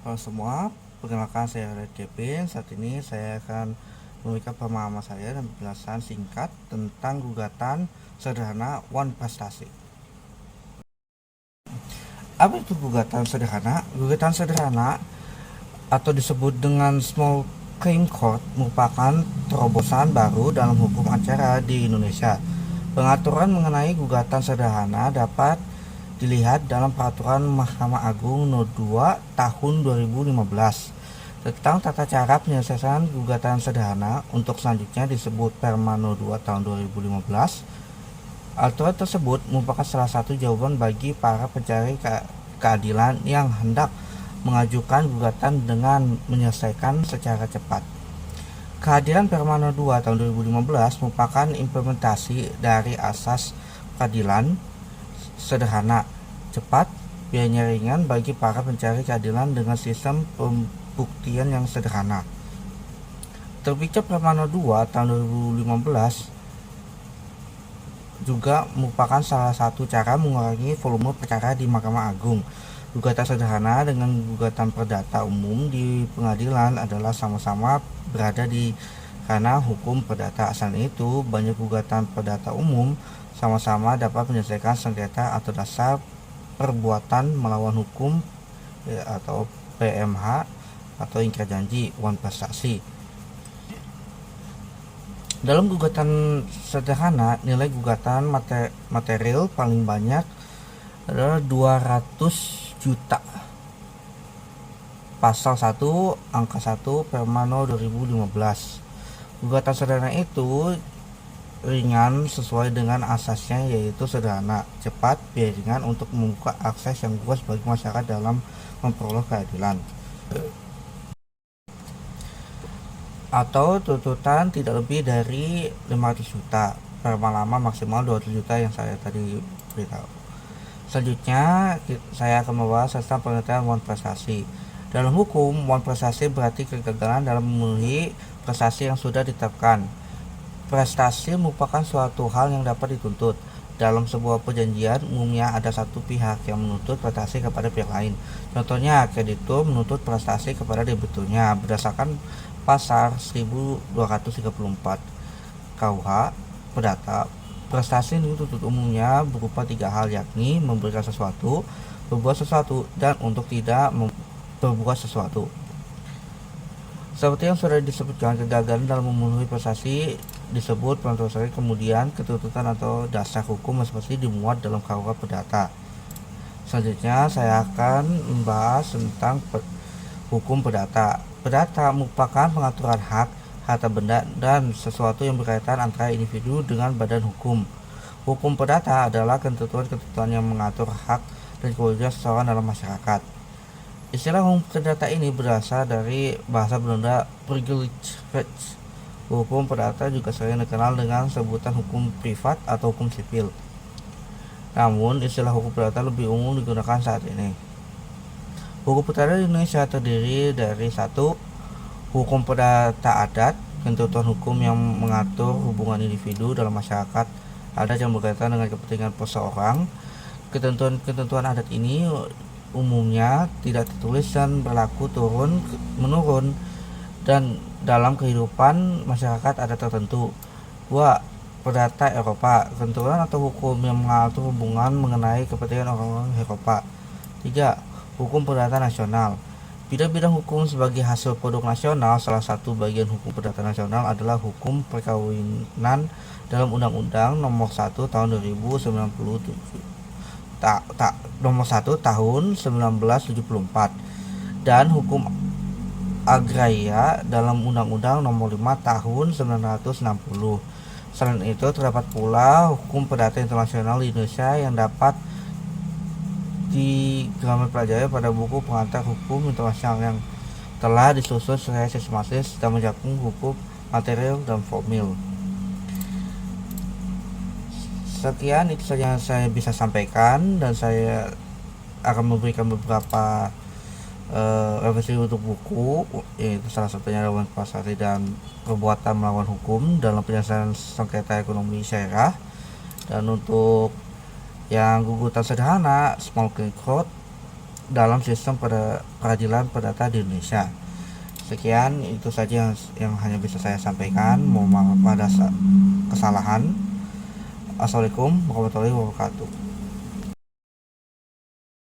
Halo semua, perkenalkan saya Red Kevin. Saat ini saya akan memberikan pemahaman saya dan penjelasan singkat tentang gugatan sederhana One Prestasi. Apa itu gugatan sederhana? Gugatan sederhana atau disebut dengan Small Claim Court merupakan terobosan baru dalam hukum acara di Indonesia. Pengaturan mengenai gugatan sederhana dapat dilihat dalam Peraturan Mahkamah Agung No. 2 Tahun 2015 tentang tata cara penyelesaian gugatan sederhana. Untuk selanjutnya disebut Perma No. 2 Tahun 2015. Aturan tersebut merupakan salah satu jawaban bagi para pencari keadilan yang hendak mengajukan gugatan dengan menyelesaikan secara cepat. Kehadiran Perma No. 2 Tahun 2015 merupakan implementasi dari asas peradilan sederhana, cepat, biayanya ringan bagi para pencari keadilan dengan sistem pembuktian yang sederhana. Terbitnya Perma No. 2 Tahun 2015 juga merupakan salah satu cara mengurangi volume perkara di Mahkamah Agung. Gugatan sederhana dengan gugatan perdata umum di pengadilan adalah sama-sama berada di ranah hukum perdata. Selain itu, banyak gugatan perdata umum sama-sama dapat menyelesaikan sengketa atau dasar perbuatan melawan hukum atau PMH atau ingkar janji One Prestasi. Dalam gugatan sederhana, nilai gugatan material paling banyak adalah 200 juta. Pasal 1 angka 1 Perma No 2015. Gugatan sederhana itu ringan sesuai dengan asasnya, yaitu sederhana, cepat, biaya ringan untuk membuka akses yang luas bagi masyarakat dalam memperoleh keadilan. Atau tuntutan tidak lebih dari 500 juta, Perma lama maksimal 200 juta yang saya tadi beritahu. Selanjutnya saya akan membahas tentang pengertian One Prestasi. Dalam hukum, One Prestasi berarti kegagalan dalam memenuhi prestasi yang sudah ditetapkan. Prestasi merupakan suatu hal yang dapat dituntut. Dalam sebuah perjanjian, umumnya ada satu pihak yang menuntut prestasi kepada pihak lain. Contohnya, kreditur menuntut prestasi kepada debiturnya berdasarkan Pasal 1234 KUH Perdata. Prestasi dituntut umumnya berupa 3 hal, yakni memberikan sesuatu, berbuat sesuatu, dan untuk tidak berbuat sesuatu. Seperti yang sudah disebutkan, kegagalan dalam memenuhi prestasi disebut prestasi. Kemudian ketuntutan atau dasar hukum seperti dimuat dalam KUH Perdata. Selanjutnya saya akan membahas tentang hukum perdata. Perdata merupakan pengaturan hak, harta benda, dan sesuatu yang berkaitan antara individu dengan badan hukum. Hukum perdata adalah ketentuan-ketentuan yang mengatur hak dan kewajiban seseorang dalam masyarakat. Istilah hukum perdata ini berasal dari bahasa Belanda privilege. Hukum perdata juga sering dikenal dengan sebutan hukum privat atau hukum sipil. Namun, istilah hukum perdata lebih umum digunakan saat ini. Hukum perdata di Indonesia terdiri dari 1. Hukum perdata adat, ketentuan hukum yang mengatur hubungan individu dalam masyarakat adat yang berkaitan dengan kepentingan perseorang. Ketentuan adat ini umumnya tidak tertulis dan berlaku turun-menurun dan dalam kehidupan masyarakat adat tertentu. 2. Perdata Eropa, ketentuan atau hukum yang mengatur hubungan mengenai kepentingan orang-orang Eropa. 3. Hukum perdata nasional, bidang-bidang hukum sebagai hasil produk nasional. Salah satu bagian hukum perdata nasional adalah hukum perkawinan dalam Undang-Undang Nomor 1 Tahun 2097 Nomor 1 Tahun 1974 dan hukum agraria dalam Undang-Undang Nomor 5 Tahun 1960. Selain itu, terdapat pula hukum perdata internasional di Indonesia yang dapat dipelajari pada buku pengantar hukum internasional yang telah disusun secara sistematis dan mencakup hukum material dan formil. Sekian itu saja yang saya bisa sampaikan, dan saya akan memberikan beberapa revisi untuk buku, yaitu salah satunya One Prestasi dan Perbuatan Melawan Hukum dalam Penyelesaian Sengketa Ekonomi Syariah. Dan untuk yang gugatan sederhana Small Claim Court dalam sistem peradilan perdata di Indonesia. Sekian itu saja yang hanya bisa saya sampaikan. Mohon maaf pada kesalahan. Assalamualaikum warahmatullahi wabarakatuh.